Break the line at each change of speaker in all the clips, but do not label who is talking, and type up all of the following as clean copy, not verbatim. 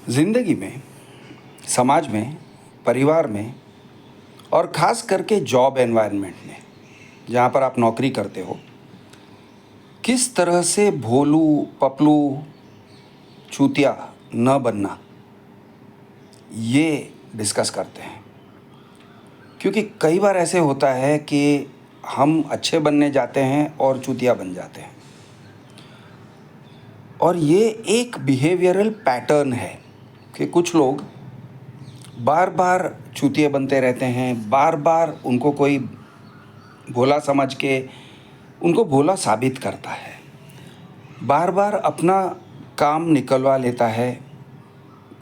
ज़िंदगी में, समाज में, परिवार में और ख़ास करके जॉब एनवायरनमेंट में, जहाँ पर आप नौकरी करते हो, किस तरह से भोलू, पपलू, चूतिया न बनना, ये डिस्कस करते हैं। क्योंकि कई बार ऐसे होता है कि हम अच्छे बनने जाते हैं और चूतिया बन जाते हैं। और ये एक बिहेवियरल पैटर्न है कि कुछ लोग बार-बार चूतिए बनते रहते हैं, बार-बार उनको कोई भोला समझ के उनको भोला साबित करता है। बार-बार अपना काम निकलवा लेता है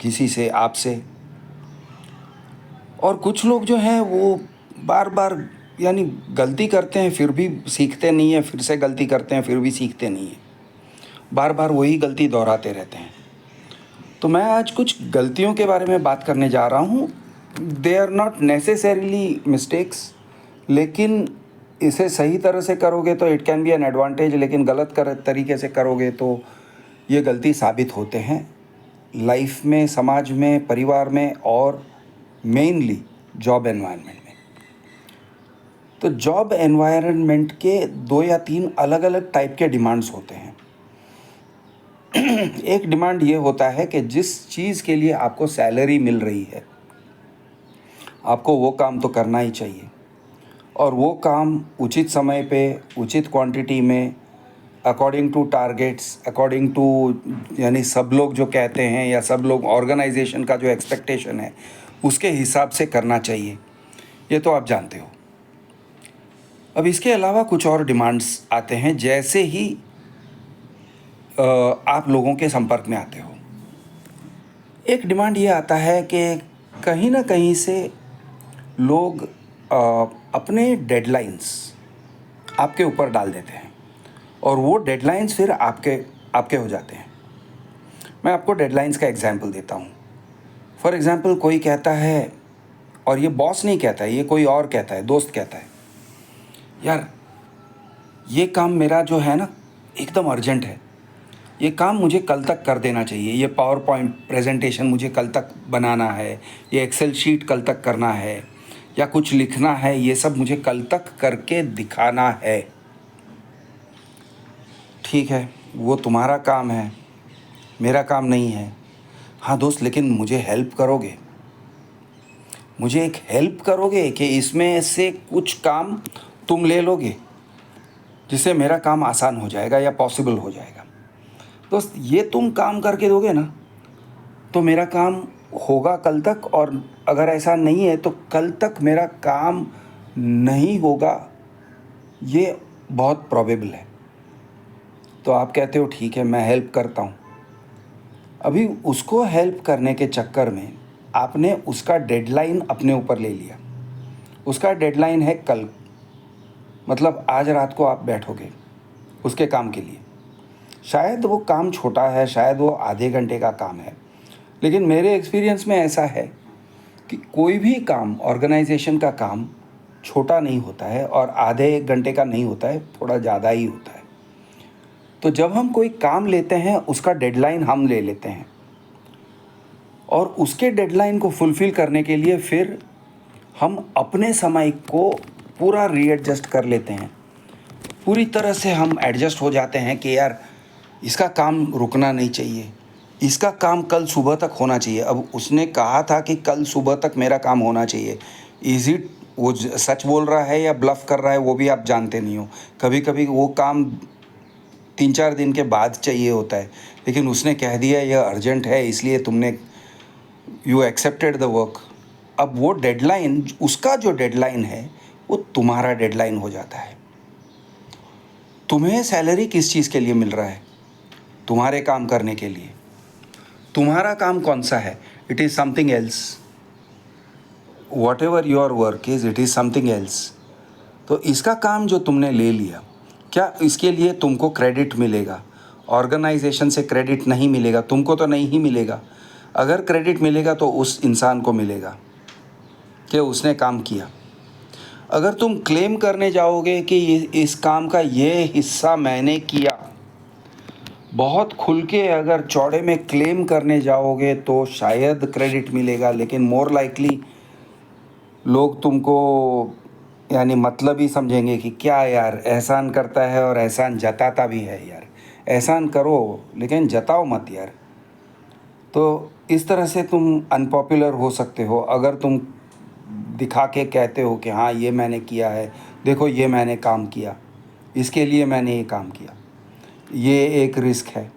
किसी से, आपसे। और कुछ लोग जो हैं वो बार-बार यानी गलती करते हैं फिर भी सीखते नहीं हैं, फिर से गलती करते हैं फिर भी सीखते नहीं हैं। बार-बार वही गलती दोहराते रहते हैं। तो मैं आज कुछ गलतियों के बारे में बात करने जा रहा हूँ। They are not necessarily mistakes, लेकिन इसे सही तरह से करोगे तो it can be an advantage, लेकिन गलत तरीके से करोगे तो ये गलती साबित होते हैं लाइफ में, समाज में, परिवार में और मेनली जॉब एनवायरनमेंट में। तो जॉब एनवायरनमेंट के 2 या 3 अलग-अलग टाइप के डिमांड्स होते हैं। एक डिमांड ये होता है कि जिस चीज़ के लिए आपको सैलरी मिल रही है, आपको वो काम तो करना ही चाहिए और वो काम उचित समय पे, उचित क्वांटिटी में, according to targets, according to यानी सब लोग जो कहते हैं या सब लोग ऑर्गेनाइजेशन का जो एक्सपेक्टेशन है उसके हिसाब से करना चाहिए। ये तो आप जानते हो। अब इसके अलावा कुछ और डिमांड्स आते हैं जैसे ही आप लोगों के संपर्क में आते हो। एक डिमांड ये आता है कि कहीं ना कहीं से लोग अपने डेडलाइंस आपके ऊपर डाल देते हैं और वो डेडलाइंस फिर आपके हो जाते हैं। मैं आपको डेडलाइंस का एग्जांपल देता हूँ। फॉर एग्जांपल कोई कहता है, और ये बॉस नहीं कहता है, ये कोई और कहता है, दोस्त कहता है, यार ये काम मेरा जो है ना एकदम अर्जेंट है, ये काम मुझे कल तक कर देना चाहिए, ये पावर पॉइंट प्रेजेंटेशन मुझे कल तक बनाना है, ये एक्सेल शीट कल तक करना है या कुछ लिखना है, ये सब मुझे कल तक करके दिखाना है। ठीक है, वो तुम्हारा काम है, मेरा काम नहीं है। हाँ दोस्त, लेकिन मुझे हेल्प करोगे, मुझे एक हेल्प करोगे कि इसमें से कुछ काम तुम ले लोगे जिससे मेरा काम आसान हो जाएगा या पॉसिबल हो जाएगा। दोस्त, ये तुम काम करके दोगे ना तो मेरा काम होगा कल तक, और अगर ऐसा नहीं है तो कल तक मेरा काम नहीं होगा, ये बहुत प्रोबेबल है। तो आप कहते हो ठीक है, मैं हेल्प करता हूँ। अभी उसको हेल्प करने के चक्कर में आपने उसका डेडलाइन अपने ऊपर ले लिया। उसका डेडलाइन है कल, मतलब आज रात को आप बैठोगे उसके काम के लिए। शायद वो काम छोटा है, शायद वो आधे घंटे का काम है, लेकिन मेरे एक्सपीरियंस में ऐसा है कि कोई भी काम, ऑर्गेनाइजेशन का काम छोटा नहीं होता है और आधे 1 घंटे का नहीं होता है, थोड़ा ज़्यादा ही होता है। तो जब हम कोई काम लेते हैं उसका डेडलाइन हम ले लेते हैं और उसके डेडलाइन को फुलफ़िल करने के लिए फिर हम अपने समय को पूरा रीएडजस्ट कर लेते हैं। पूरी तरह से हम एडजस्ट हो जाते हैं कि यार इसका काम रुकना नहीं चाहिए, इसका काम कल सुबह तक होना चाहिए। अब उसने कहा था कि कल सुबह तक मेरा काम होना चाहिए, इज़ इट वो सच बोल रहा है या ब्लफ कर रहा है वो भी आप जानते नहीं हो। कभी कभी वो काम 3-4 दिन के बाद चाहिए होता है, लेकिन उसने कह दिया यह अर्जेंट है इसलिए तुमने यू एक्सेप्टेड द वर्क। अब वो डेडलाइन, उसका जो डेडलाइन है वो तुम्हारा डेडलाइन हो जाता है। तुम्हें सैलरी किस चीज़ के लिए मिल रहा है? तुम्हारे काम करने के लिए। तुम्हारा काम कौन सा है? It is something else. What ever your work is, it is something else. तो इसका काम जो तुमने ले लिया, क्या इसके लिए तुमको क्रेडिट मिलेगा? ऑर्गेनाइजेशन से क्रेडिट नहीं मिलेगा, तुमको तो नहीं ही मिलेगा। अगर क्रेडिट मिलेगा तो उस इंसान को मिलेगा कि उसने काम किया। अगर तुम क्लेम करने जाओगे कि इस काम का ये हिस्सा मैंने किया, बहुत खुल के अगर चौड़े में क्लेम करने जाओगे तो शायद क्रेडिट मिलेगा, लेकिन मोर लाइकली लोग तुमको यानी मतलब ही समझेंगे कि क्या यार एहसान करता है और एहसान जताता भी है यार। एहसान करो लेकिन जताओ मत यार। तो इस तरह से तुम अनपॉपुलर हो सकते हो अगर तुम दिखा के कहते हो कि हाँ ये मैंने किया है, देखो ये मैंने काम किया, इसके लिए मैंने ये काम किया। ये एक रिस्क है।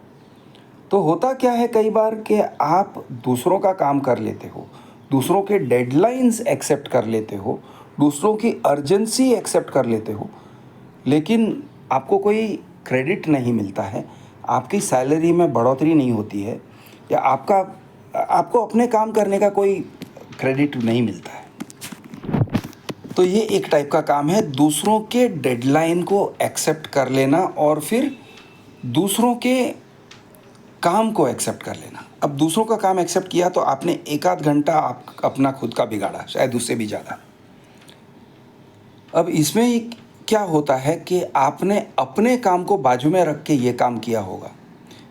तो होता क्या है कई बार कि आप दूसरों का काम कर लेते हो, दूसरों के डेडलाइंस एक्सेप्ट कर लेते हो, दूसरों की अर्जेंसी एक्सेप्ट कर लेते हो, लेकिन आपको कोई क्रेडिट नहीं मिलता है, आपकी सैलरी में बढ़ोतरी नहीं होती है, या आपको अपने काम करने का कोई क्रेडिट नहीं मिलता है। तो ये एक टाइप का काम है, दूसरों के डेडलाइन को एक्सेप्ट कर लेना और फिर दूसरों के काम को एक्सेप्ट कर लेना। अब दूसरों का काम एक्सेप्ट किया तो आपने एक आध घंटा आप अपना खुद का बिगाड़ा, शायद उससे भी ज़्यादा। अब इसमें क्या होता है कि आपने अपने काम को बाजू में रख के ये काम किया होगा,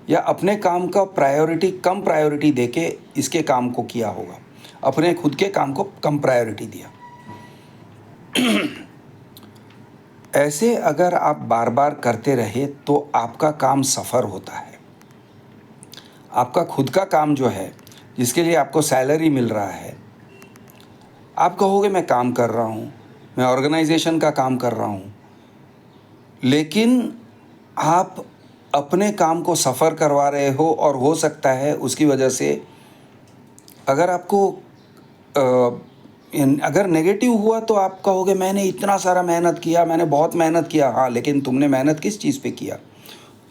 या अपने काम का प्रायोरिटी कम प्रायोरिटी दे के इसके काम को किया होगा, अपने खुद के काम को कम प्रायोरिटी दिया। ऐसे अगर आप बार बार करते रहे तो आपका काम सफ़र होता है। आपका खुद का काम जो है, जिसके लिए आपको सैलरी मिल रहा है, आप कहोगे मैं काम कर रहा हूँ, मैं ऑर्गेनाइजेशन का काम कर रहा हूँ, लेकिन आप अपने काम को सफ़र करवा रहे हो और हो सकता है उसकी वजह से अगर आपको अगर नेगेटिव हुआ तो आप कहोगे मैंने इतना सारा मेहनत किया, मैंने बहुत मेहनत किया। हाँ, लेकिन तुमने मेहनत किस चीज़ पे किया?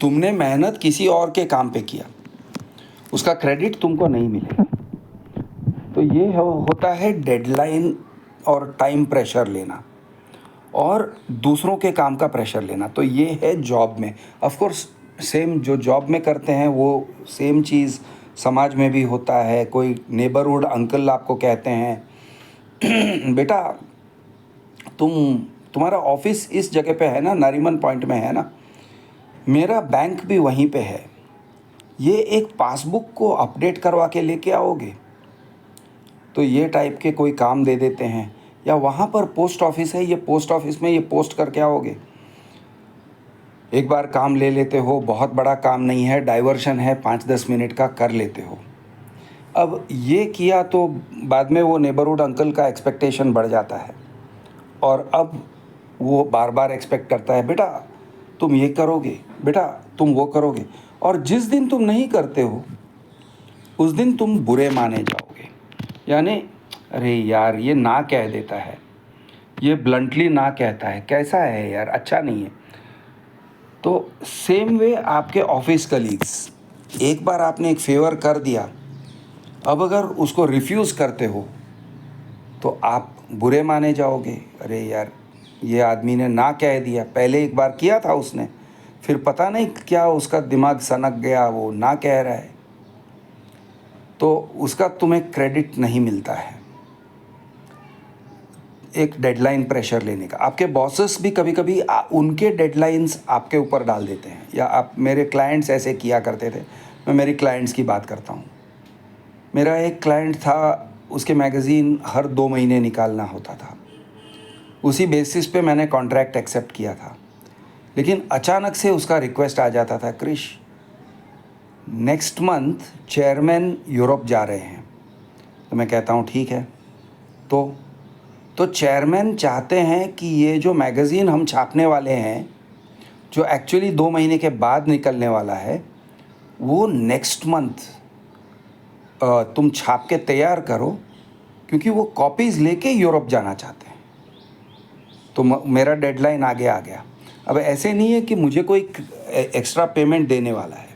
तुमने मेहनत किसी और के काम पे किया, उसका क्रेडिट तुमको नहीं मिलेगा। तो ये होता है डेडलाइन और टाइम प्रेशर लेना और दूसरों के काम का प्रेशर लेना। तो ये है जॉब में। ऑफ कोर्स सेम जो जॉब में करते हैं वो सेम चीज़ समाज में भी होता है। कोई नेबरहुड अंकल आपको कहते हैं बेटा तुम्हारा ऑफिस इस जगह पे है ना, नारीमन पॉइंट में है ना, मेरा बैंक भी वहीं पे है, ये एक पासबुक को अपडेट करवा के लेके आओगे? तो ये टाइप के कोई काम दे देते हैं। या वहाँ पर पोस्ट ऑफिस है, ये पोस्ट ऑफिस में ये पोस्ट करके आओगे। एक बार काम ले लेते हो, बहुत बड़ा काम नहीं है, डाइवर्शन है, 5-10 मिनट का कर लेते हो। अब ये किया तो बाद में वो नेबरहुड अंकल का एक्सपेक्टेशन बढ़ जाता है और अब वो बार बार एक्सपेक्ट करता है बेटा तुम ये करोगे, बेटा तुम वो करोगे। और जिस दिन तुम नहीं करते हो उस दिन तुम बुरे माने जाओगे। यानी अरे यार ये ना कह देता है, ये ब्लंटली ना कहता है, कैसा है यार, अच्छा नहीं है। तो सेम वे आपके ऑफिस कलीग्स, एक बार आपने एक फेवर कर दिया, अब अगर उसको रिफ्यूज़ करते हो तो आप बुरे माने जाओगे। अरे यार ये आदमी ने ना कह दिया, पहले एक बार किया था उसने, फिर पता नहीं क्या उसका दिमाग सनक गया, वो ना कह रहा है, तो उसका तुम्हें क्रेडिट नहीं मिलता है। एक डेडलाइन प्रेशर लेने का, आपके बॉसेस भी कभी कभी उनके डेडलाइंस आपके ऊपर डाल देते हैं। या आप, मेरे क्लाइंट्स ऐसे किया करते थे, मैं मेरी क्लाइंट्स की बात करता हूँ। मेरा एक क्लाइंट था, उसके मैगज़ीन हर 2 महीने निकालना होता था, उसी बेसिस पे मैंने कॉन्ट्रैक्ट एक्सेप्ट किया था। लेकिन अचानक से उसका रिक्वेस्ट आ जाता था, Krish next month chairman Europe जा रहे हैं। तो मैं कहता हूँ ठीक है। तो चेयरमैन चाहते हैं कि ये जो मैगज़ीन हम छापने वाले हैं, जो एक्चुअली 2 महीने के बाद निकलने वाला है, वो नेक्स्ट मंथ तुम छाप के तैयार करो, क्योंकि वो कॉपीज़ लेके यूरोप जाना चाहते हैं। तो मेरा डेडलाइन आगे आ गया। अब ऐसे नहीं है कि मुझे कोई एक्स्ट्रा पेमेंट देने वाला है,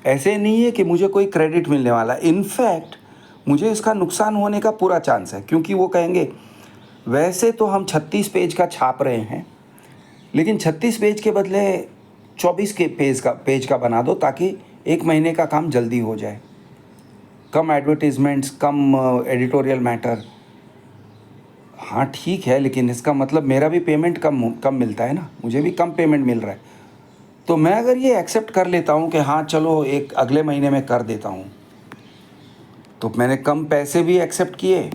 ऐसे नहीं है कि मुझे कोई क्रेडिट मिलने वाला है। इनफैक्ट मुझे इसका नुकसान होने का पूरा चांस है, क्योंकि वो कहेंगे वैसे तो हम 36 पेज का छाप रहे हैं, लेकिन 36 पेज के बदले 24 के पेज का बना दो, ताकि 1 महीने का काम जल्दी हो जाए, कम एडवर्टीजमेंट्स, कम एडिटोरियल मैटर। हाँ ठीक है, लेकिन इसका मतलब मेरा भी पेमेंट कम मिलता है ना, मुझे भी कम पेमेंट मिल रहा है। तो मैं अगर ये एक्सेप्ट कर लेता हूँ कि हाँ चलो एक अगले महीने में कर देता हूँ, तो मैंने कम पैसे भी एक्सेप्ट किए,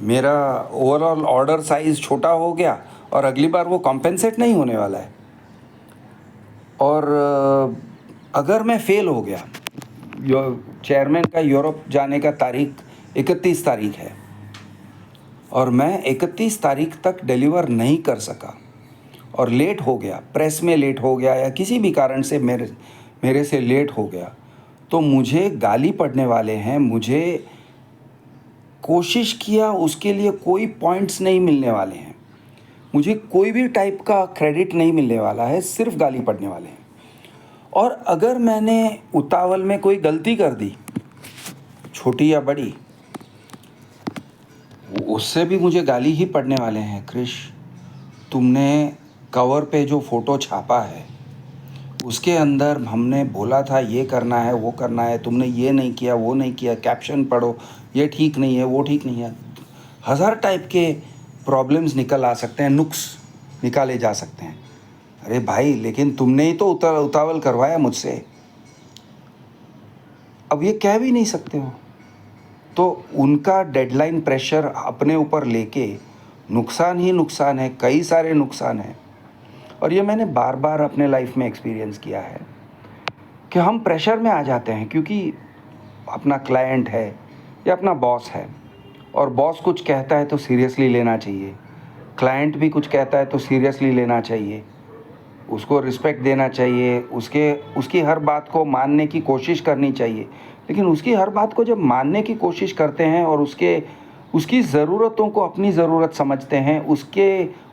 मेरा ओवरऑल ऑर्डर साइज़ छोटा हो गया और अगली बार वो कॉम्पेंसेट नहीं होने वाला है। और अगर मैं फ़ेल हो गया, चेयरमैन का यूरोप जाने का तारीख 31 तारीख है और मैं 31 तारीख तक डिलीवर नहीं कर सका और लेट हो गया, प्रेस में लेट हो गया या किसी भी कारण से मेरे से लेट हो गया, तो मुझे गाली पड़ने वाले हैं। मुझे कोशिश किया उसके लिए कोई पॉइंट्स नहीं मिलने वाले हैं, मुझे कोई भी टाइप का क्रेडिट नहीं मिलने वाला है, सिर्फ गाली पड़ने वाले हैं। और अगर मैंने उतावल में कोई गलती कर दी, छोटी या बड़ी, उससे भी मुझे गाली ही पड़ने वाले हैं। क्रिश, तुमने कवर पे जो फ़ोटो छापा है उसके अंदर हमने बोला था ये करना है वो करना है, तुमने ये नहीं किया वो नहीं किया, कैप्शन पढ़ो, ये ठीक नहीं है वो ठीक नहीं है। हज़ार टाइप के प्रॉब्लम्स निकल आ सकते हैं, नुक्स निकाले जा सकते हैं। अरे भाई, लेकिन तुमने ही तो उतावल करवाया मुझसे, अब ये कह भी नहीं सकते हो। तो उनका डेडलाइन प्रेशर अपने ऊपर लेके नुकसान ही नुकसान है, कई सारे नुकसान हैं। और ये मैंने बार बार अपने लाइफ में एक्सपीरियंस किया है कि हम प्रेशर में आ जाते हैं क्योंकि अपना क्लाइंट है या अपना बॉस है, और बॉस कुछ कहता है तो सीरियसली लेना चाहिए, क्लाइंट भी कुछ कहता है तो सीरियसली लेना चाहिए, उसको रिस्पेक्ट देना चाहिए, उसकी हर बात को मानने की कोशिश करनी चाहिए। लेकिन उसकी हर बात को जब मानने की कोशिश करते हैं और उसकी ज़रूरतों को अपनी ज़रूरत समझते हैं,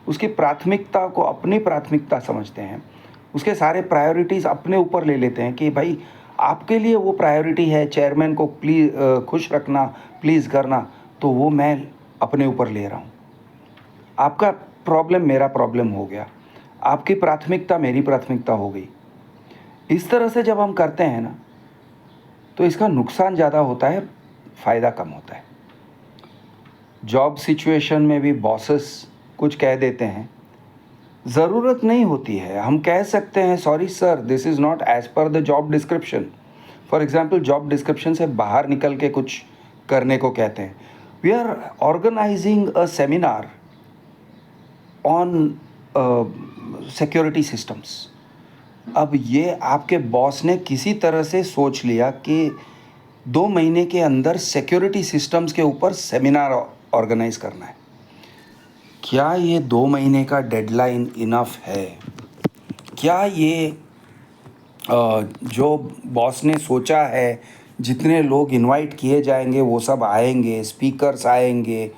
उसकी प्राथमिकता को अपनी प्राथमिकता समझते हैं, उसके सारे प्रायोरिटीज़ अपने ऊपर ले लेते हैं कि भाई आपके लिए वो प्रायोरिटी है, चेयरमैन को खुश रखना, प्लीज़ करना, तो वो मैं अपने ऊपर ले रहा हूँ। आपका प्रॉब्लम मेरा प्रॉब्लम हो गया, आपकी प्राथमिकता मेरी प्राथमिकता हो गई। इस तरह से जब हम करते हैं ना, तो इसका नुकसान ज़्यादा होता है, फ़ायदा कम होता है। जॉब सिचुएशन में भी बॉसेस कुछ कह देते हैं, ज़रूरत नहीं होती है, हम कह सकते हैं sorry sir, this is not as per the job description. For example, job description से बाहर निकल के कुछ करने को कहते हैं। We are organising a seminar on security systems. अब ये आपके बॉस ने किसी तरह से सोच लिया कि 2 महीने के अंदर सिक्योरिटी सिस्टम्स के ऊपर सेमिनार ऑर्गेनाइज करना है। क्या ये 2 महीने का डेडलाइन इनफ है? क्या ये जो बॉस ने सोचा है जितने लोग इनवाइट किए जाएंगे वो सब आएंगे, स्पीकर्स आएंगे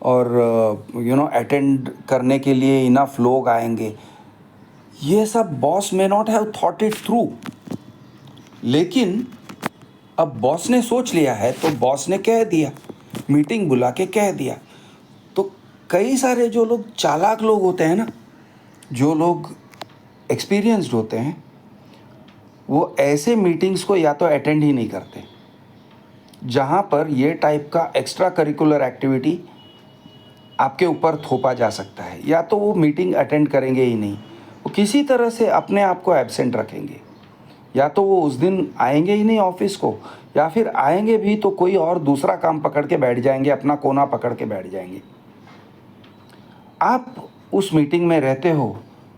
और अटेंड करने के लिए इनफ लोग आएंगे, ये सब boss may not have thought it through. लेकिन अब बॉस ने सोच लिया है तो बॉस ने कह दिया, मीटिंग बुला के कह दिया। तो कई सारे जो लोग चालाक लोग होते हैं ना, जो लोग एक्सपीरियंस्ड होते हैं, वो ऐसे मीटिंग्स को या तो अटेंड ही नहीं करते जहाँ पर ये टाइप का एक्स्ट्रा करिकुलर एक्टिविटी आपके ऊपर थोपा जा सकता है, या तो वो मीटिंग अटेंड करेंगे ही नहीं, वो किसी तरह से अपने आप को एब्सेंट रखेंगे, या तो वो उस दिन आएंगे ही नहीं ऑफिस को, या फिर आएंगे भी तो कोई और दूसरा काम पकड़ के बैठ जाएंगे, अपना कोना पकड़ के बैठ जाएंगे। आप उस मीटिंग में रहते हो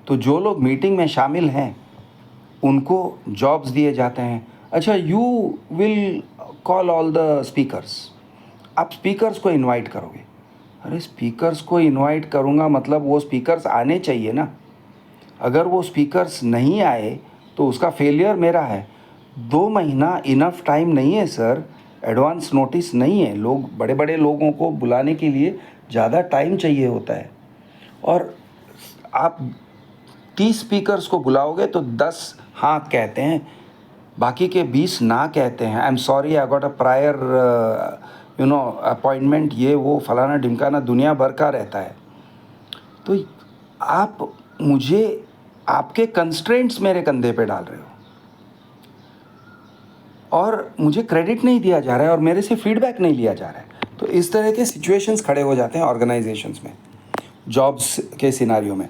तो जो लोग मीटिंग में शामिल हैं उनको जॉब्स दिए जाते हैं। अच्छा, you will call all the speakers, आप स्पीकर्स को इनवाइट करोगे। अरे स्पीकर्स को इनवाइट करूँगा मतलब वो स्पीकर्स आने चाहिए ना। अगर वो स्पीकर्स नहीं आए तो उसका फेलियर मेरा है। 2 महीना इनफ टाइम नहीं है सर, एडवांस नोटिस नहीं है। लोग, बड़े बड़े लोगों को बुलाने के लिए ज़्यादा टाइम चाहिए होता है, और आप 30 स्पीकर्स को बुलाओगे तो 10 हाँ कहते हैं, बाकी के 20 ना कहते हैं। I am sorry, I got a prior appointment, ये वो फलाना ढिमकाना दुनिया भर का रहता है। तो आप मुझे, आपके कंस्ट्रेंट्स मेरे कंधे पे डाल रहे हो और मुझे क्रेडिट नहीं दिया जा रहा है और मेरे से फीडबैक नहीं लिया जा रहा है। तो इस तरह के सिचुएशंस खड़े हो जाते हैं ऑर्गेनाइजेशंस में, जॉब्स के सिनारियो में।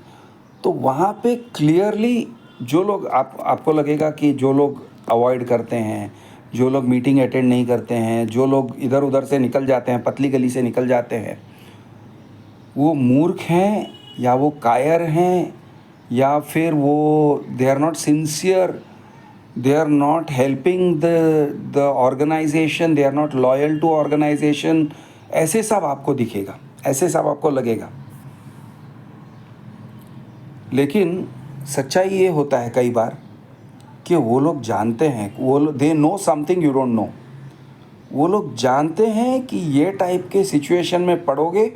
तो वहाँ पे क्लियरली जो लोग आपको लगेगा कि जो लोग अवॉइड करते हैं, जो लोग मीटिंग अटेंड नहीं करते हैं, जो लोग इधर उधर से निकल जाते हैं, पतली गली से निकल जाते हैं, वो मूर्ख हैं या वो कायर हैं या फिर वो they are not sincere, they are not helping the organization, they are not loyal to organization, ऐसे सब आपको दिखेगा, ऐसे सब आपको लगेगा। लेकिन सच्चाई ये होता है कई बार कि वो लोग जानते हैं, वो they know something you don't know. वो लोग जानते हैं कि ये टाइप के सिचुएशन में पड़ोगे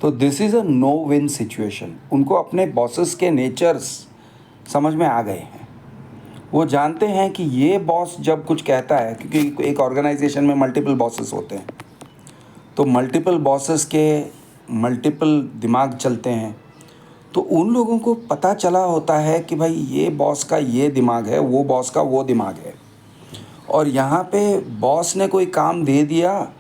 तो this is a no win situation. उनको अपने बॉसेस के नेचर्स समझ में आ गए हैं। वो जानते हैं कि ये बॉस जब कुछ कहता है, क्योंकि एक ऑर्गेनाइजेशन में मल्टीपल बॉसेस होते हैं, तो मल्टीपल बॉसेस के मल्टीपल दिमाग चलते हैं, तो उन लोगों को पता चला होता है कि भाई ये बॉस का ये दिमाग है, वो बॉस का वो दिमाग है, और यहाँ पे बॉस ने कोई काम दे दिया,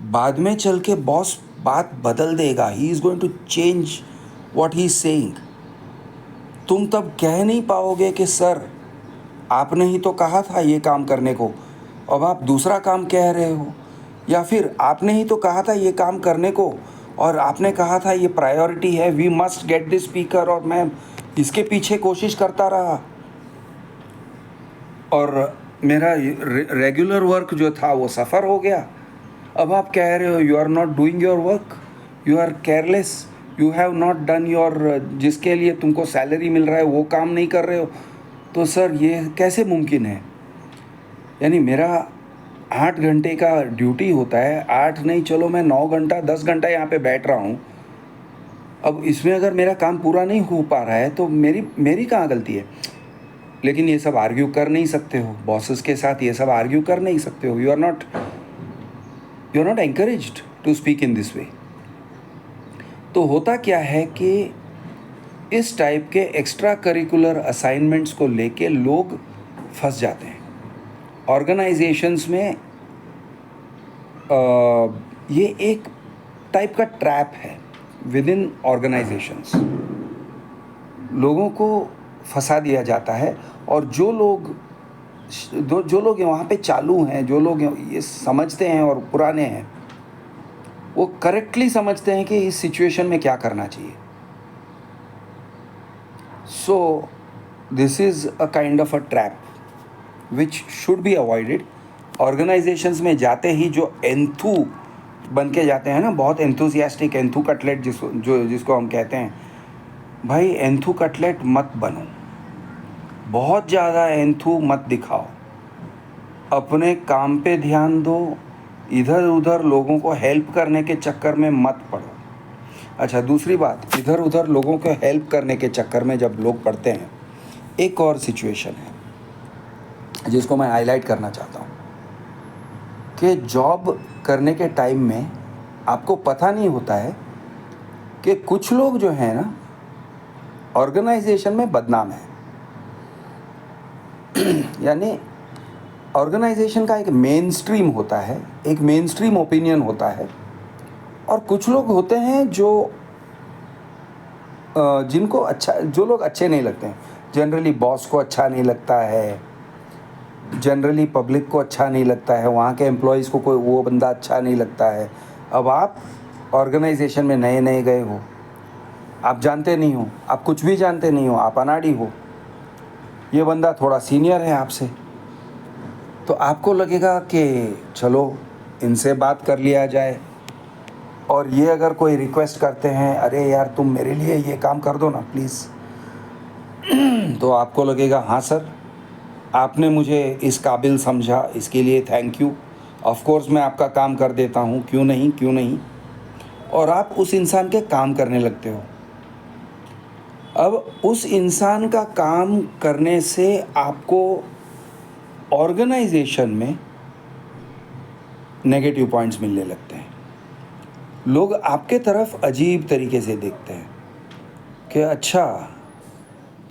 बाद में चल के बॉस बात बदल देगा, he is going to change what he is saying. तुम तब कह नहीं पाओगे कि सर आपने ही तो कहा था ये काम करने को, अब आप दूसरा काम कह रहे हो, या फिर आपने ही तो कहा था ये काम करने को और आपने कहा था ये प्रायोरिटी है, we must get this speaker, और मैं इसके पीछे कोशिश करता रहा और मेरा रेगुलर वर्क जो था वो सफ़र हो गया। अब आप कह रहे हो you are not doing your work, you are careless, you have not done your, जिसके लिए तुमको सैलरी मिल रहा है वो काम नहीं कर रहे हो। तो सर ये कैसे मुमकिन है? यानी मेरा 8 घंटे का ड्यूटी होता है, 8 नहीं चलो मैं 9 घंटा 10 घंटा यहाँ पे बैठ रहा हूँ। अब इसमें अगर मेरा काम पूरा नहीं हो पा रहा है तो मेरी कहाँ गलती है? लेकिन ये सब आर्ग्यू कर नहीं सकते हो बॉसेस के साथ, ये सब आर्ग्यू कर नहीं सकते हो। You are not encouraged to speak in this way. तो होता क्या है कि इस टाइप के एक्स्ट्रा करिकुलर असाइनमेंट्स को लेके लोग फंस जाते हैं ऑर्गेनाइजेशंस में। ये एक टाइप का ट्रैप है विद इन ऑर्गेनाइजेशंस, लोगों को फंसा दिया जाता है। और जो लोग वहाँ पे चालू हैं, जो लोग ये समझते हैं और पुराने हैं, वो करेक्टली समझते हैं कि इस सिचुएशन में क्या करना चाहिए। So this is a kind of a trap which should be avoided. Organisations में जाते ही जो एंथू बन के जाते हैं ना, बहुत एंथुसियास्टिक, एंथू कटलेट जिसको हम कहते हैं, भाई एंथू कटलेट मत बनो, बहुत ज़्यादा एंथू मत दिखाओ, अपने काम पे ध्यान दो, इधर उधर लोगों को हेल्प करने के चक्कर में मत पड़ो। अच्छा, दूसरी बात, इधर उधर लोगों को हेल्प करने के चक्कर में जब लोग पड़ते हैं, एक और सिचुएशन है जिसको मैं हाईलाइट करना चाहता हूँ कि जॉब करने के टाइम में आपको पता नहीं होता है कि कुछ लोग जो हैं ना ऑर्गेनाइजेशन में बदनाम है। यानी ऑर्गेनाइजेशन का एक मेन स्ट्रीम होता है, एक मेन स्ट्रीम ओपिनियन होता है, और कुछ लोग होते हैं जो जो लोग अच्छे नहीं लगते हैं। जनरली बॉस को अच्छा नहीं लगता है, जनरली पब्लिक को अच्छा नहीं लगता है, वहाँ के एम्प्लॉयज़ को कोई वो बंदा अच्छा नहीं लगता है। अब आप ऑर्गेनाइजेशन में नए नए गए हो, आप जानते नहीं हो, आप कुछ भी जानते नहीं हो, आप अनाड़ी हो, ये बंदा थोड़ा सीनियर है आपसे, तो आपको लगेगा कि चलो इनसे बात कर लिया जाए। और ये अगर कोई रिक्वेस्ट करते हैं, अरे यार तुम मेरे लिए ये काम कर दो ना प्लीज़, तो आपको लगेगा हाँ सर, आपने मुझे इस काबिल समझा, इसके लिए थैंक यू, ऑफ कोर्स मैं आपका काम कर देता हूँ, क्यों नहीं। और आप उस इंसान के काम करने लगते हो। अब उस इंसान का काम करने से आपको ऑर्गेनाइजेशन में नेगेटिव पॉइंट्स मिलने लगते हैं। लोग आपके तरफ अजीब तरीके से देखते हैं कि अच्छा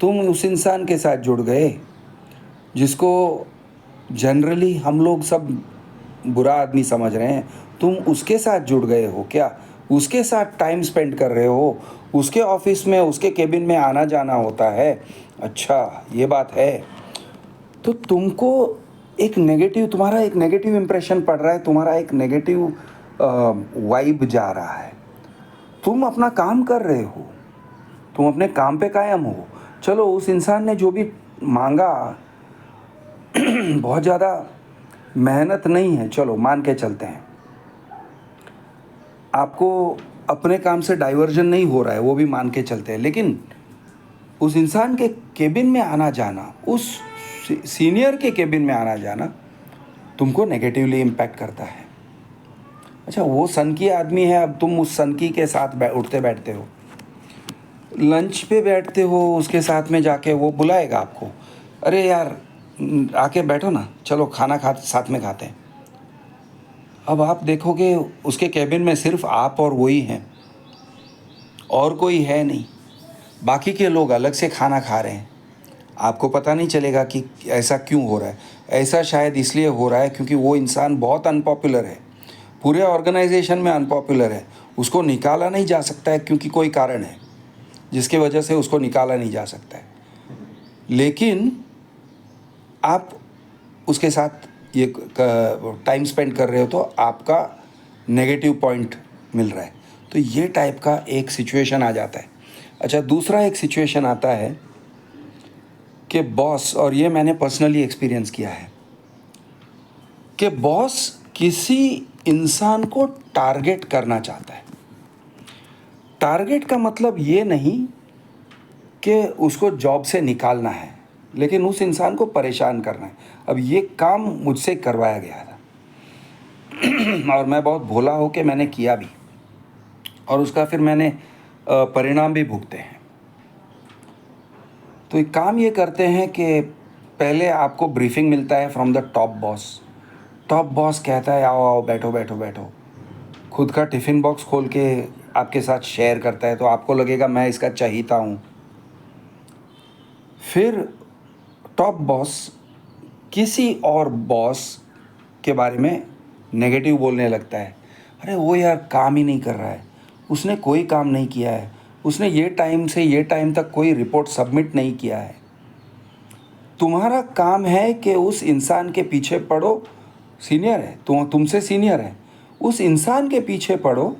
तुम उस इंसान के साथ जुड़ गए जिसको जनरली हम लोग सब बुरा आदमी समझ रहे हैं, तुम उसके साथ जुड़ गए हो क्या? उसके साथ टाइम स्पेंड कर रहे हो, उसके ऑफिस में, उसके केबिन में आना जाना होता है। अच्छा, ये बात है। तो तुमको तुम्हारा एक नेगेटिव इम्प्रेशन पड़ रहा है, तुम्हारा एक नेगेटिव वाइब जा रहा है। तुम अपना काम कर रहे हो, तुम अपने काम पे कायम हो। चलो, उस इंसान ने जो भी मांगा बहुत ज़्यादा मेहनत नहीं है, चलो मान के चलते हैं। आपको अपने काम से डाइवर्जन नहीं हो रहा है, वो भी मान के चलते हैं। लेकिन उस इंसान के केबिन में आना जाना, उस सीनियर के केबिन में आना जाना तुमको नेगेटिवली इम्पैक्ट करता है। अच्छा, वो सनकी आदमी है, अब तुम उस सनकी के साथ उठते बैठते हो, लंच पे बैठते हो, उसके साथ में जाके वो बुलाएगा आपको, अरे यार आके बैठो ना, चलो खाना साथ में खाते हैं। अब आप देखोगे उसके केबिन में सिर्फ आप और वही हैं, और कोई है नहीं। बाकी के लोग अलग से खाना खा रहे हैं। आपको पता नहीं चलेगा कि ऐसा क्यों हो रहा है। ऐसा शायद इसलिए हो रहा है क्योंकि वो इंसान बहुत अनपॉपुलर है, पूरे ऑर्गेनाइजेशन में अनपॉपुलर है। उसको निकाला नहीं जा सकता है क्योंकि कोई कारण है जिसके वजह से उसको निकाला नहीं जा सकता है। लेकिन आप उसके साथ ये टाइम स्पेंड कर रहे हो तो आपका नेगेटिव पॉइंट मिल रहा है। तो ये टाइप का एक सिचुएशन आ जाता है। अच्छा, दूसरा एक सिचुएशन आता है कि बॉस, और ये मैंने पर्सनली एक्सपीरियंस किया है, कि बॉस किसी इंसान को टारगेट करना चाहता है। टारगेट का मतलब ये नहीं कि उसको जॉब से निकालना है, लेकिन उस इंसान को परेशान करना है। अब ये काम मुझसे करवाया गया था और मैं बहुत भोला हो के मैंने किया भी, और उसका फिर मैंने परिणाम भी भुगते हैं। तो एक काम ये करते हैं कि पहले आपको ब्रीफिंग मिलता है from the top boss. Top boss कहता है आओ आओ, बैठो बैठो बैठो। खुद का टिफ़िन बॉक्स खोल के आपके साथ शेयर करता है, तो आपको लगेगा मैं इसका चहीता हूँ। फिर टॉप बॉस किसी और बॉस के बारे में नेगेटिव बोलने लगता है, अरे वो यार काम ही नहीं कर रहा है, उसने कोई काम नहीं किया है, उसने ये टाइम से ये टाइम तक कोई रिपोर्ट सबमिट नहीं किया है। तुम्हारा काम है कि उस इंसान के पीछे पड़ो, सीनियर है, तुमसे सीनियर है, उस इंसान के पीछे पड़ो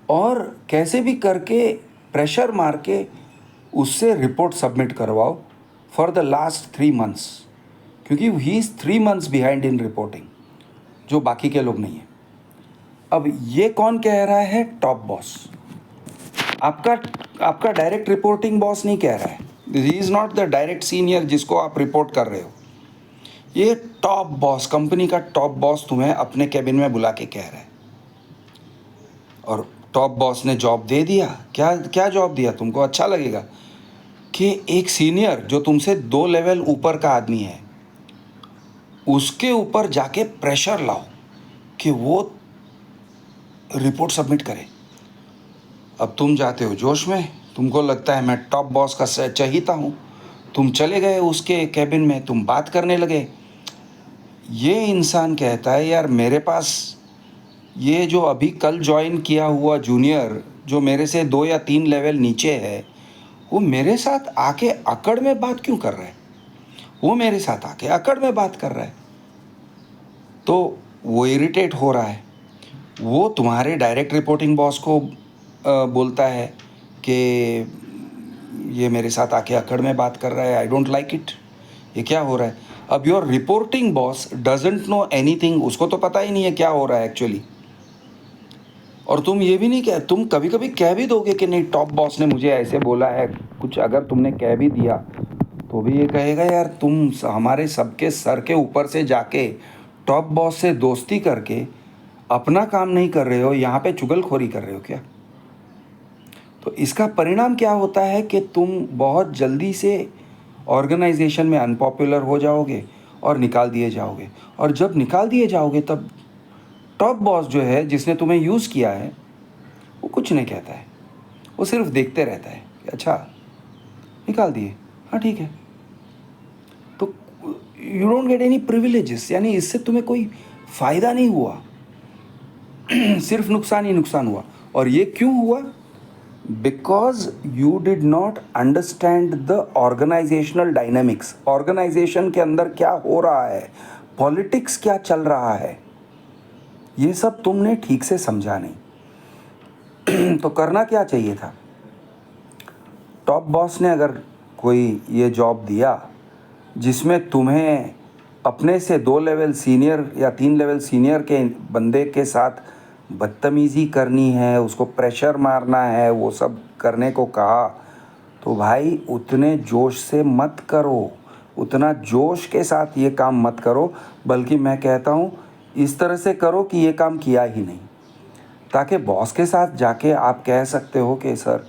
और कैसे भी करके प्रेशर मार के उससे रिपोर्ट सबमिट करवाओ फॉर द लास्ट 3 मंथ्स, क्योंकि he is 3 months behind in reporting, जो बाकी के लोग नहीं हैं। अब ये कौन कह रहा है? Top boss. आपका आपका डायरेक्ट रिपोर्टिंग बॉस नहीं कह रहा है, he is not the direct senior जिसको आप रिपोर्ट कर रहे हो। ये टॉप बॉस, कंपनी का टॉप बॉस तुम्हें अपने कैबिन में बुला के कह रहा है। और टॉप बॉस ने जॉब दे दिया। क्या क्या जॉब दिया? तुमको अच्छा लगेगा कि एक सीनियर जो तुमसे 2 लेवल ऊपर का आदमी है, उसके ऊपर जाके प्रेशर लाओ कि वो रिपोर्ट सबमिट करे। अब तुम जाते हो जोश में, तुमको लगता है मैं टॉप बॉस का चहीता हूँ, तुम चले गए उसके कैबिन में, तुम बात करने लगे। ये इंसान कहता है यार मेरे पास ये जो अभी कल ज्वाइन किया हुआ जूनियर जो मेरे से 2 या 3 लेवल नीचे है, वो मेरे साथ आके अकड़ में बात क्यों कर रहा है? वो मेरे साथ आके अकड़ में बात कर रहा है। तो वो इरिटेट हो रहा है। वो तुम्हारे डायरेक्ट रिपोर्टिंग बॉस को बोलता है कि ये मेरे साथ आके अकड़ में बात कर रहा है, आई डोंट लाइक इट, ये क्या हो रहा है? अब your reporting boss doesn't know anything, उसको तो पता ही नहीं है क्या हो रहा है एक्चुअली। और तुम ये भी नहीं कह, तुम कभी कभी कह भी दोगे कि नहीं टॉप बॉस ने मुझे ऐसे बोला है कुछ, अगर तुमने कह भी दिया तो भी ये कहेगा यार तुम हमारे सबके सर के ऊपर से जाके टॉप बॉस से दोस्ती करके अपना काम नहीं कर रहे हो, यहाँ पे चुगलखोरी कर रहे हो क्या? तो इसका परिणाम क्या होता है कि तुम बहुत जल्दी से ऑर्गेनाइजेशन में अनपॉपुलर हो जाओगे और निकाल दिए जाओगे। और जब निकाल दिए जाओगे तब टॉप बॉस जो है जिसने तुम्हें यूज़ किया है वो कुछ नहीं कहता है, वो सिर्फ देखते रहता है कि अच्छा निकाल दिए, हाँ ठीक है। तो you don't get any privileges, यानी इससे तुम्हें कोई फ़ायदा नहीं हुआ। सिर्फ नुकसान ही नुकसान हुआ। और ये क्यों हुआ? Because you did not understand the organisational dynamics. Organisation के अंदर क्या हो रहा है, पॉलिटिक्स क्या चल रहा है, ये सब तुमने ठीक से समझा नहीं। तो करना क्या चाहिए था? टॉप बॉस ने अगर कोई ये जॉब दिया जिसमें तुम्हें अपने से 2 लेवल सीनियर या 3 लेवल सीनियर के बंदे के साथ बदतमीज़ी करनी है, उसको प्रेशर मारना है, वो सब करने को कहा, तो भाई उतने जोश से मत करो, उतना जोश के साथ ये काम मत करो। बल्कि मैं कहता हूँ इस तरह से करो कि ये काम किया ही नहीं, ताकि बॉस के साथ जाके आप कह सकते हो कि सर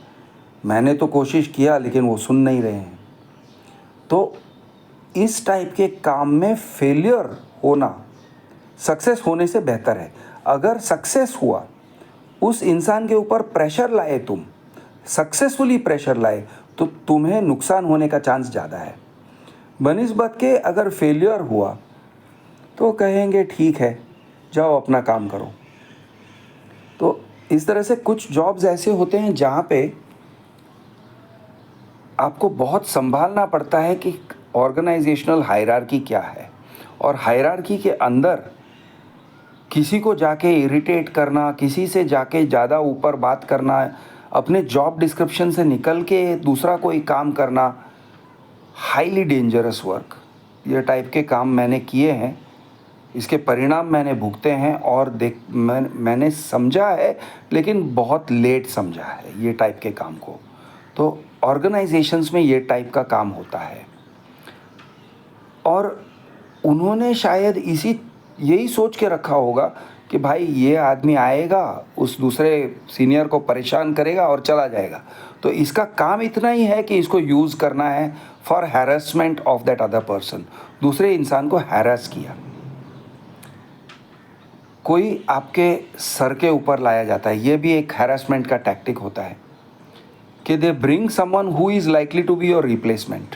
मैंने तो कोशिश किया लेकिन वो सुन नहीं रहे हैं। तो इस टाइप के काम में फेलियर होना सक्सेस होने से बेहतर है। अगर सक्सेस हुआ, उस इंसान के ऊपर प्रेशर लाए, तुम सक्सेसफुली प्रेशर लाए, तो तुम्हें नुकसान होने का चांस ज़्यादा है। बनिस्बत के अगर फेलियर हुआ तो कहेंगे ठीक है, जाओ अपना काम करो। तो इस तरह से कुछ जॉब्स ऐसे होते हैं जहाँ पे आपको बहुत संभालना पड़ता है कि ऑर्गेनाइजेशनल हायरार्की क्या है, और हायरार्की के अंदर किसी को जाके इरिटेट करना, किसी से जाके ज़्यादा ऊपर बात करना, अपने जॉब डिस्क्रिप्शन से निकल के दूसरा कोई काम करना, हाईली डेंजरस वर्क। ये टाइप के काम मैंने किए हैं, इसके परिणाम मैंने भुगते हैं, और मैंने समझा है, लेकिन बहुत लेट समझा है ये टाइप के काम को। तो ऑर्गेनाइजेशंस में ये टाइप का काम होता है, और उन्होंने शायद यही सोच के रखा होगा कि भाई ये आदमी आएगा, उस दूसरे सीनियर को परेशान करेगा और चला जाएगा। तो इसका काम इतना ही है कि इसको यूज़ करना है for harassment of that other person. दूसरे इंसान को हैरेस किया। कोई आपके सर के ऊपर लाया जाता है, ये भी एक हैरेसमेंट का टैक्टिक होता है कि they bring someone who is likely to be your replacement,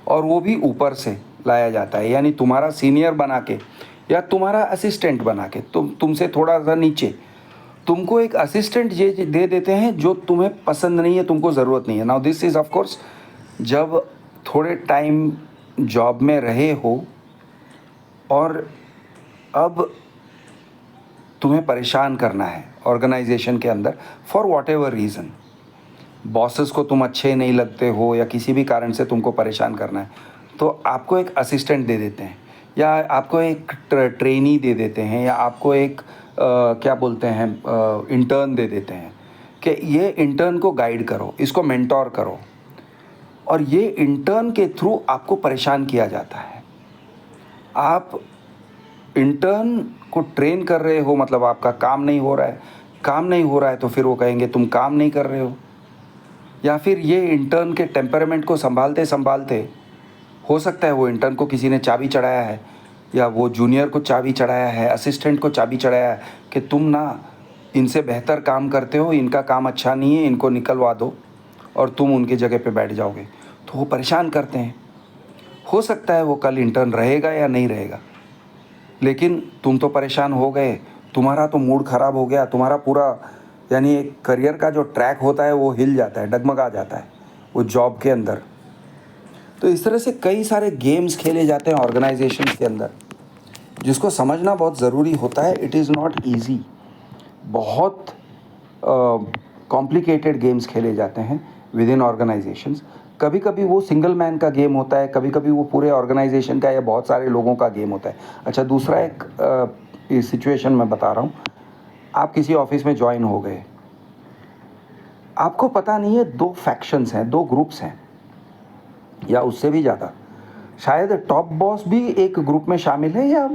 और वो भी ऊपर से लाया जाता है, यानी तुम्हारा सीनियर बना के या तुम्हारा असिस्टेंट बना के, तुमसे थोड़ा सा नीचे तुमको एक असिस्टेंट दे देते हैं जो तुम्हें पसंद नहीं है, तुमको ज़रूरत नहीं है। Now this is of course जब थोड़े टाइम जॉब में रहे हो और अब तुम्हें परेशान करना है ऑर्गेनाइजेशन के अंदर for what ever reason, bosses को तुम अच्छे नहीं लगते हो या किसी भी कारण से तुमको परेशान करना है, तो आपको एक असिस्टेंट दे देते हैं, या आपको एक ट्रेनी दे देते हैं, या आपको एक क्या बोलते हैं इंटर्न दे देते हैं कि ये इंटर्न को गाइड करो, इसको मेंटोर करो, और ये इंटर्न के थ्रू आपको परेशान किया जाता है। आप इंटर्न को ट्रेन कर रहे हो, मतलब आपका काम नहीं हो रहा है, काम नहीं हो रहा है तो फिर वो कहेंगे तुम काम नहीं कर रहे हो, या फिर ये इंटर्न के टेम्परामेंट को संभालते संभालते हो सकता है वो इंटर्न को किसी ने चाबी चढ़ाया है, या वो जूनियर को चाबी चढ़ाया है, असिस्टेंट को चाबी चढ़ाया है कि तुम ना इनसे बेहतर काम करते हो, इनका काम अच्छा नहीं है, इनको निकलवा दो और तुम उनकी जगह पे बैठ जाओगे। तो वो परेशान करते हैं। हो सकता है वो कल इंटर्न रहेगा या नहीं रहेगा, लेकिन तुम तो परेशान हो गए, तुम्हारा तो मूड ख़राब हो गया, तुम्हारा पूरा यानी एक करियर का जो ट्रैक होता है वो हिल जाता है, डगमगा जाता है वो जॉब के अंदर। तो इस तरह से कई सारे गेम्स खेले जाते हैं ऑर्गेनाइजेशन के अंदर, जिसको समझना बहुत ज़रूरी होता है। इट इज़ नॉट ईजी, बहुत कॉम्प्लिकेटेड गेम्स खेले जाते हैं विद इन ऑर्गेनाइजेशंस। कभी कभी वो सिंगल मैन का गेम होता है, कभी कभी वो पूरे ऑर्गेनाइजेशन का या बहुत सारे लोगों का गेम होता है। अच्छा, दूसरा एक सिचुएशन मैं बता रहा हूँ। आप किसी ऑफिस में ज्वाइन हो गए, आपको पता नहीं है 2 फैक्शंस हैं, 2 ग्रुप्स हैं या उससे भी ज़्यादा। शायद टॉप बॉस भी एक ग्रुप में शामिल है या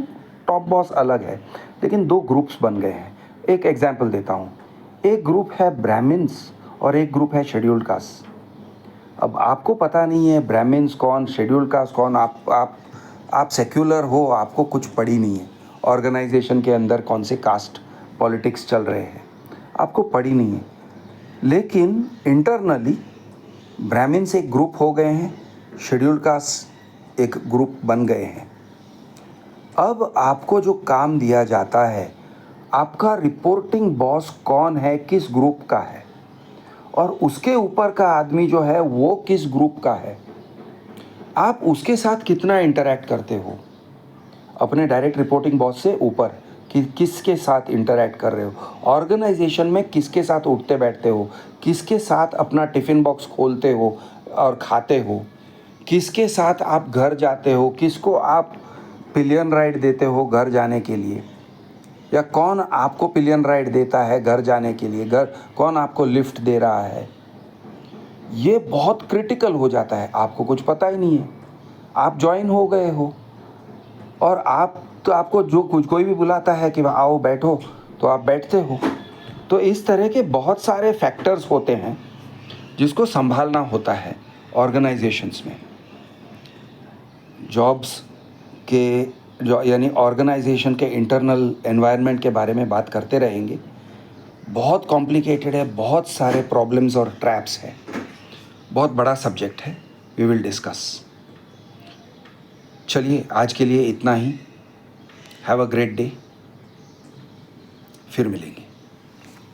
टॉप बॉस अलग है, लेकिन 2 ग्रुप्स बन गए हैं। एक एग्जांपल देता हूँ। एक ग्रुप है ब्राह्मण्स और एक ग्रुप है शेड्यूल्ड कास्ट। अब आपको पता नहीं है ब्राह्मण्स कौन, शेड्यूल्ड कास्ट कौन, आप सेक्युलर हो, आपको कुछ पड़ी नहीं है ऑर्गेनाइजेशन के अंदर कौन से कास्ट पॉलिटिक्स चल रहे हैं, आपको पड़ी नहीं है। लेकिन इंटरनली ब्राह्मण्स एक ग्रुप हो गए हैं, शेड्यूल्ड कास्ट एक ग्रुप बन गए हैं। अब आपको जो काम दिया जाता है, आपका रिपोर्टिंग बॉस कौन है, किस ग्रुप का है, और उसके ऊपर का आदमी जो है वो किस ग्रुप का है, आप उसके साथ कितना इंटरैक्ट करते हो। अपने डायरेक्ट रिपोर्टिंग बॉस से ऊपर कि किसके साथ इंटरैक्ट कर रहे हो, ऑर्गेनाइजेशन में किसके साथ उठते बैठते हो, किसके साथ अपना टिफ़िन बॉक्स खोलते हो और खाते हो, किसके साथ आप घर जाते हो, किसको आप पिलियन राइड देते हो घर जाने के लिए, या कौन आपको पिलियन राइड देता है घर जाने के लिए, घर कौन आपको लिफ्ट दे रहा है। ये बहुत क्रिटिकल हो जाता है, आपको कुछ पता ही नहीं है। आप जॉइन हो गए हो और आपको जो कुछ कोई भी बुलाता है कि आओ बैठो, तो आप बैठते हो। तो इस तरह के बहुत सारे फैक्टर्स होते हैं जिसको संभालना होता है ऑर्गेनाइजेशंस में। जॉब्स के जो यानी ऑर्गेनाइजेशन के इंटरनल एनवायरनमेंट के बारे में बात करते रहेंगे। बहुत कॉम्प्लिकेटेड है, बहुत सारे प्रॉब्लम्स और ट्रैप्स हैं, बहुत बड़ा सब्जेक्ट है, वी विल डिस्कस। चलिए आज के लिए इतना ही। हैव अ ग्रेट डे, फिर मिलेंगे।